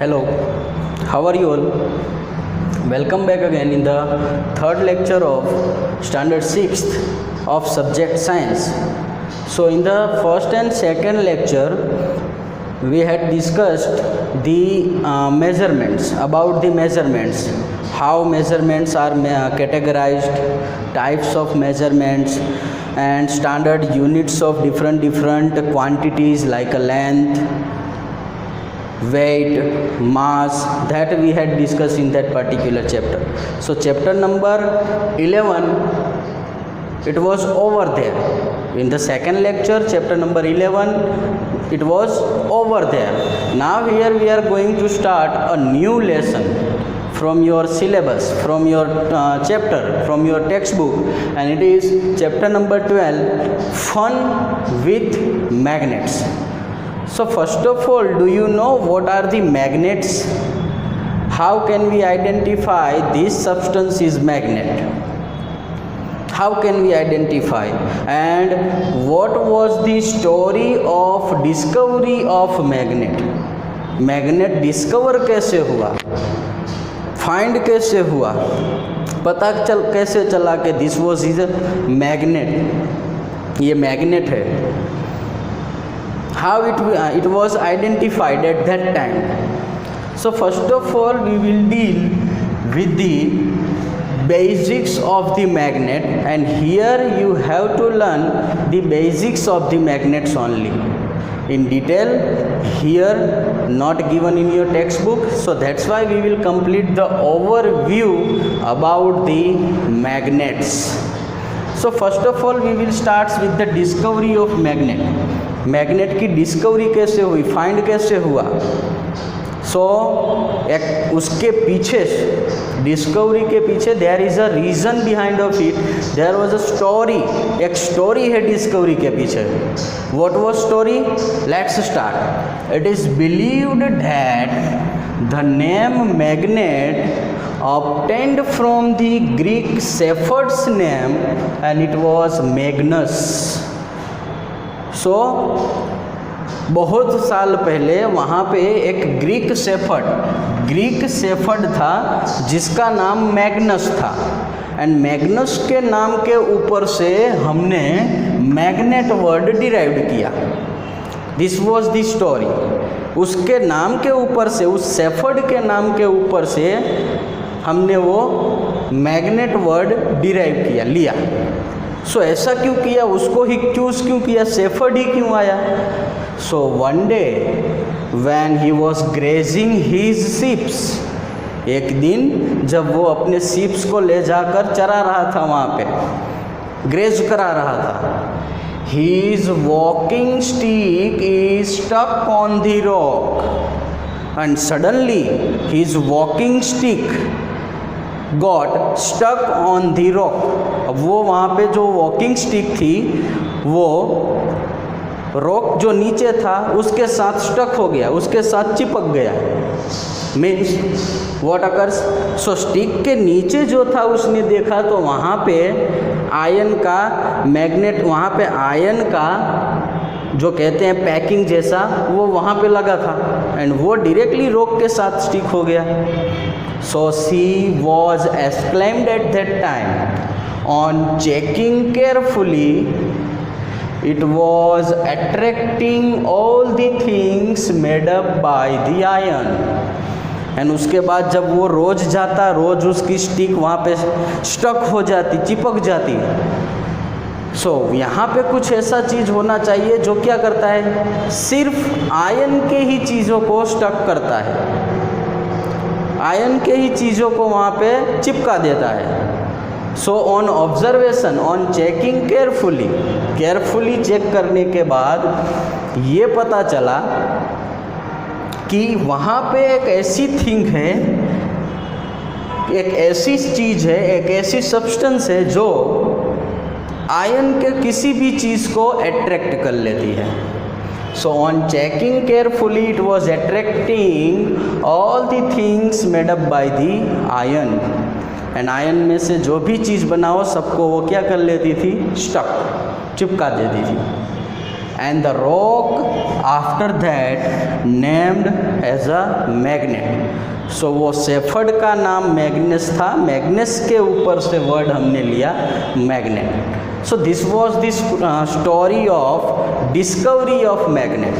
Hello, how are you all? Welcome back again in the third lecture of standard 6th of subject science. So in the first and second lecture we had discussed the measurements, about the measurements, how measurements are categorized, types of measurements and standard units of different quantities like a length, weight, mass, that we had discussed in that particular chapter. So chapter number 11, it was over there. In the second lecture, chapter number 11, it was over there. Now here we are going to start a new lesson from your syllabus, from your chapter, from your textbook, and it is chapter number 12, fun with magnets. So first of all, do you know what are the magnets? How can we identify this substance is magnet? How can we identify? And what was the story of discovery of magnet? Magnet discover कैसे हुआ? Find कैसे हुआ? पता कैसे चला कि this was is a magnet? ये magnet है. How it was identified at that time. So first of all we will deal with the basics of the magnet, and here you have to learn the basics of the magnets only. In detail here not given in your textbook, so that's why we will complete the overview about the magnets. So first of all we will start with the discovery of magnet. Magnet की discovery कैसे हुई, find कैसे हुआ? सो एक उसके पीछे, discovery के पीछे there is a reason behind of it, there was a story, एक स्टोरी है डिस्कवरी के पीछे. What was story? Let's start. It is believed that the name magnet obtained from the Greek shepherd's name and it was Magnus. सो बहुत साल पहले वहाँ पे एक ग्रीक शेफर्ड था जिसका नाम मैग्नस था, एंड मैग्नस के नाम के ऊपर से हमने मैग्नेट वर्ड डिराइव किया. This was the story. उसके नाम के ऊपर से, उस शेफर्ड के नाम के ऊपर से हमने वो मैग्नेट वर्ड डिराइव किया, लिया. सो ऐसा क्यों किया, उसको ही चूज़ क्यों किया, शेफर्ड ही क्यों आया? So one day when he was grazing his sheeps, एक दिन जब वो अपने शीप्स को ले जाकर चरा रहा था, वहाँ पे ग्रेज करा रहा था, his walking stick is stuck on the rock and suddenly his walking stick got stuck on the rock. अब वो वहाँ पे जो वॉकिंग स्टिक थी वो रॉक जो नीचे था उसके साथ स्टक हो गया, उसके साथ चिपक गया. Means what occurs? So stick के नीचे जो था उसने देखा तो वहाँ पे आयन का मैग्नेट, वहाँ पे आयन का जो कहते हैं पैकिंग जैसा वो वहाँ पे लगा था, एंड वो डायरेक्टली रॉक के साथ स्टिक हो गया. So she was exclaimed at that time. On checking carefully, it was attracting all the things made up by the iron. And उसके बाद जब वो रोज़ जाता, रोज़ उसकी स्टिक वहाँ पे स्टक हो जाती, चिपक जाती. सो यहाँ पे कुछ ऐसा चीज़ होना चाहिए जो क्या करता है, सिर्फ आयन के ही चीज़ों को स्टक करता है, आयन के ही चीज़ों को वहाँ पे चिपका देता है. So on observation, on checking carefully check करने के बाद ये पता चला कि वहाँ पे एक ऐसी थिंग है, एक ऐसी चीज़ है, एक ऐसी सब्सटेंस है जो आयन के किसी भी चीज़ को अट्रैक्ट कर लेती है. So on checking carefully, it was attracting all the things made up by the iron. And ion में से जो भी चीज़ बनाओ सबको वो क्या कर लेती थी, स्टक, चिपका देती थी. and the rock after that named as a magnet. So वो सेफर्ड का नाम मैग्नेस था, मैग्नेस के ऊपर से वर्ड हमने लिया magnet. So this was the story of discovery of magnet,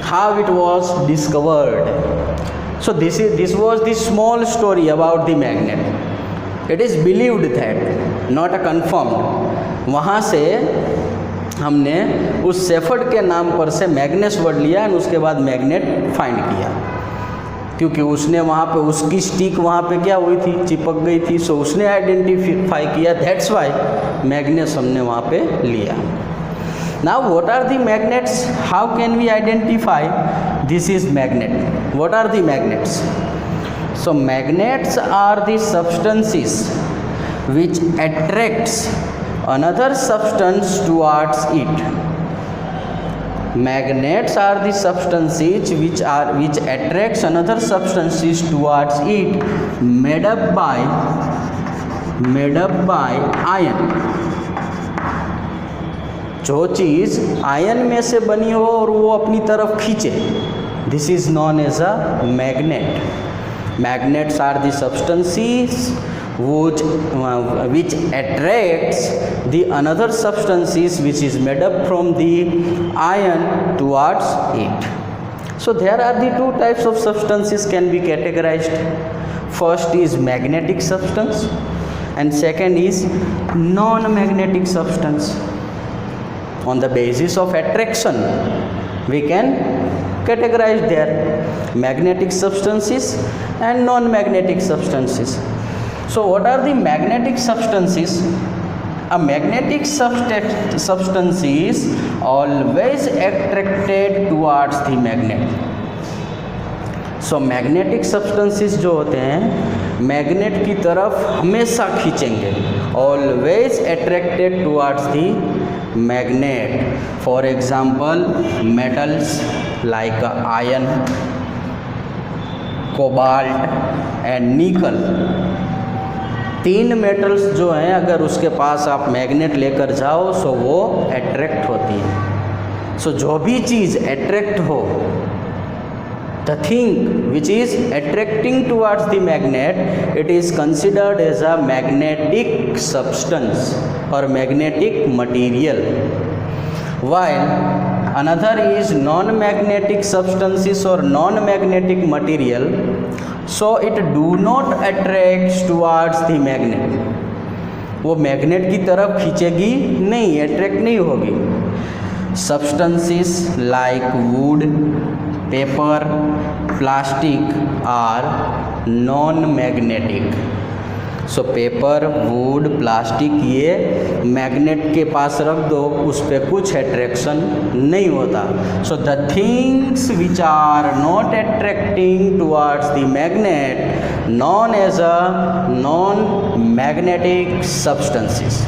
how it was discovered. So this was the small story about the magnet. It is believed that, not a confirmed. वहाँ से हमने उस shepherd के नाम पर से मैग्नेस word लिया और उसके बाद मैग्नेट फाइंड किया, क्योंकि उसने वहाँ पे उसकी स्टिक वहाँ पे क्या हुई थी, चिपक गई थी. सो उसने आइडेंटिफाई किया, दैट्स वाई मैग्नेस हमने वहाँ पे लिया. Now what are the magnets, how can we identify this is magnet. What are the magnets? So magnets are the substances which attracts another substance towards it. Magnets are the substances which attracts another substances towards it, made up by ion. जो चीज़ ion में से बनी हो और वो अपनी तरफ खींचे, this is known as a magnet. Magnets are the substances which attracts the another substances which is made up from the ion towards it. So there are the two types of substances can be categorized. First is magnetic substance and second is non-magnetic substance. On the basis of attraction we can categorize their magnetic substances and non-magnetic substances. So what are the magnetic substances? A magnetic substance is always attracted towards the magnet. So magnetic substances जो होते हैं magnet की तरफ हमेशा खींचेंगे, always attracted towards the magnet. For example, metals like iron, cobalt and निकल, तीन metals जो हैं अगर उसके पास आप मैग्नेट लेकर जाओ सो वो अट्रैक्ट होती है. सो जो भी चीज़ अट्रैक्ट हो, the thing which is attracting towards the magnet, it is considered as a magnetic substance और magnetic material. while another is non-magnetic substances or non-magnetic material, so it do not attract towards the magnet. वो magnet की तरफ खींचेगी नहीं, attract नहीं होगी. Substances like wood, paper, plastic are non-magnetic. So paper, would, plastic ये magnet के पास रख दो, उस पर कुछ अट्रैक्शन नहीं होता. So the things which are not attracting towards the magnet known as a non magnetic substances.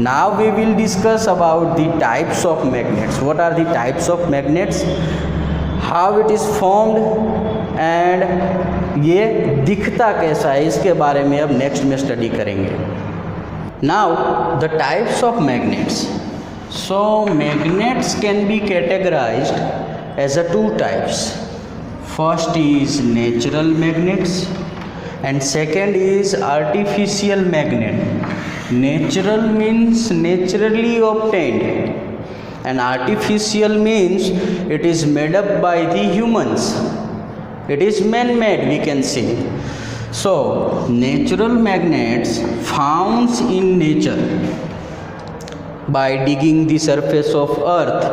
Now we will discuss about the types of magnets. What are the types of magnets? How it is formed and ये दिखता कैसा है, इसके बारे में अब next में study करेंगे. Now the types of magnets. So magnets can be categorized as a two types. First is natural magnets and second is artificial magnet. Natural means naturally obtained and artificial means it is made up by the humans. It is man-made, we can say. So natural magnets found in nature by digging the surface of earth.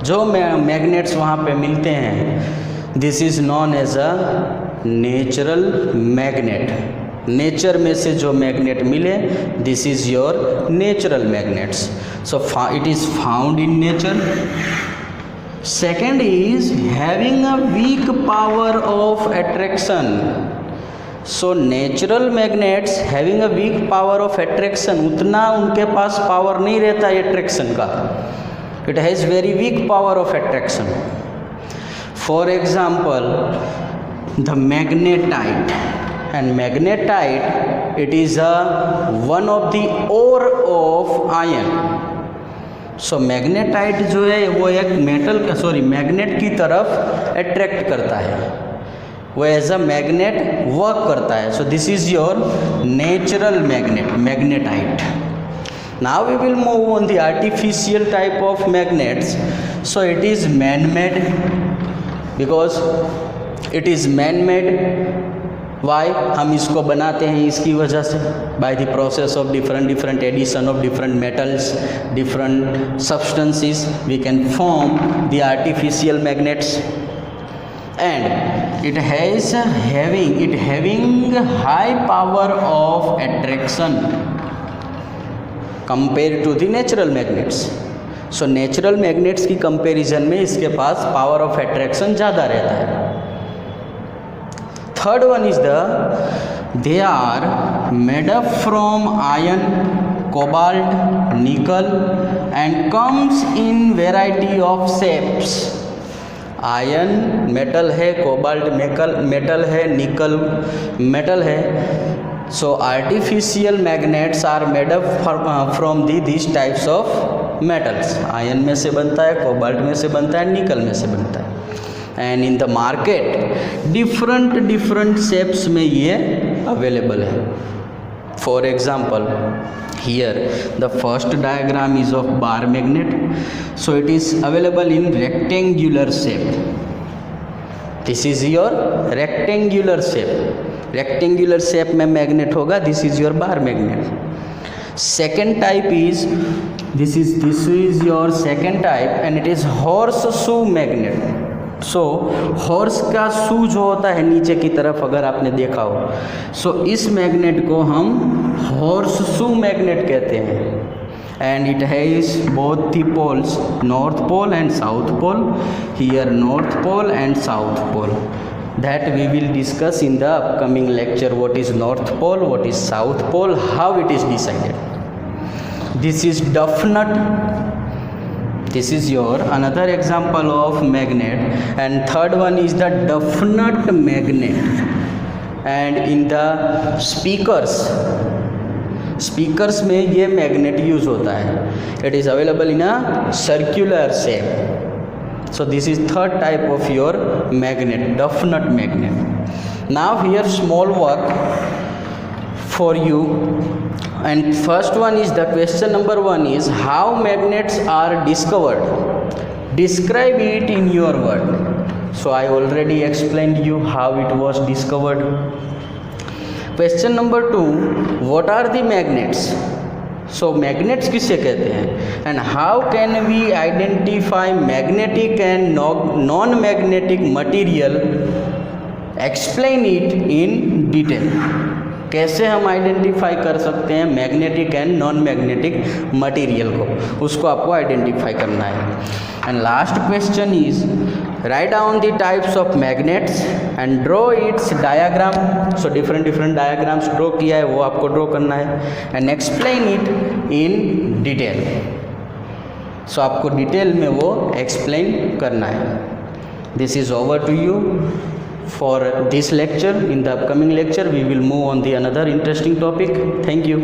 जो magnets वहाँ पे मिलते हैं, this is known as a natural magnet. Nature में से जो magnet मिले, this is your natural magnets. So it is found in nature. Second is having a weak power of attraction. So natural magnets having a weak power of attraction, उतना उनके पास power नहीं रहता है अट्रैक्शन का. It has very weak power of attraction. For example the magnetite. And magnetite, it is one of the ore of iron. So magnetite जो है वो एक मैग्नेट की तरफ अट्रैक्ट करता है, वो एज अ मैग्नेट वर्क करता है. So this is your natural magnetite. Now we will move on the artificial type of magnets. So it is man made, because it is man made. Why? हम इसको बनाते हैं इसकी वजह से, by the process of different addition of different metals, different substances, we can form the artificial magnets. And it having high power of attraction compare to the natural magnets. So natural magnets की comparison में इसके पास power of attraction ज़्यादा रहता है. Third one is they are made up from iron, cobalt, nickel and comes in variety of shapes. Iron metal है, cobalt metal है, nickel metal है. So artificial magnets are made up from this types of metals. Iron में से बनता है, cobalt में से बनता है, निकल में से बनता है. And in the market different shapes में ये अवेलेबल है. For example, here the first diagram is of bar magnet. So it is available in rectangular shape. This is your rectangular shape. Rectangular shape में magnet होगा. This is your bar magnet. Second type is this is your second type and it is horse shoe magnet. So horse का शू जो होता है नीचे की तरफ, अगर आपने देखा हो, सो इस मैग्नेट को हम हॉर्स शू मैग्नेट कहते हैं. And it has both the poles, north pole and south pole. Here north pole and south pole. That we will discuss in the upcoming lecture. What is north pole, what is south pole, how it is decided. This is duff nut. This is your another example of magnet. And third one is the duff nut magnet. And in the speakers में ये magnet use होता है. It is available in a circular shape. So this is third type of your magnet, duff nut magnet. Now here small work for you. And first one is the question number 1 is how magnets are discovered. Describe it in your word. So I already explained you how it was discovered. Question number 2, what are the magnets? So magnets किसे कहते हैं and how can we identify magnetic and non magnetic material. Explain it in detail. कैसे हम identify कर सकते हैं magnetic and non magnetic material को, उसको आपको आइडेंटिफाई करना है. And last question is write down the types of magnets and draw its diagram. So different diagrams draw किया है, वो आपको ड्रॉ करना है. And explain it in detail. सो आपको डिटेल में वो एक्सप्लेन करना है. This is over to you for this lecture. In the upcoming lecture we will move on the another interesting topic. Thank you.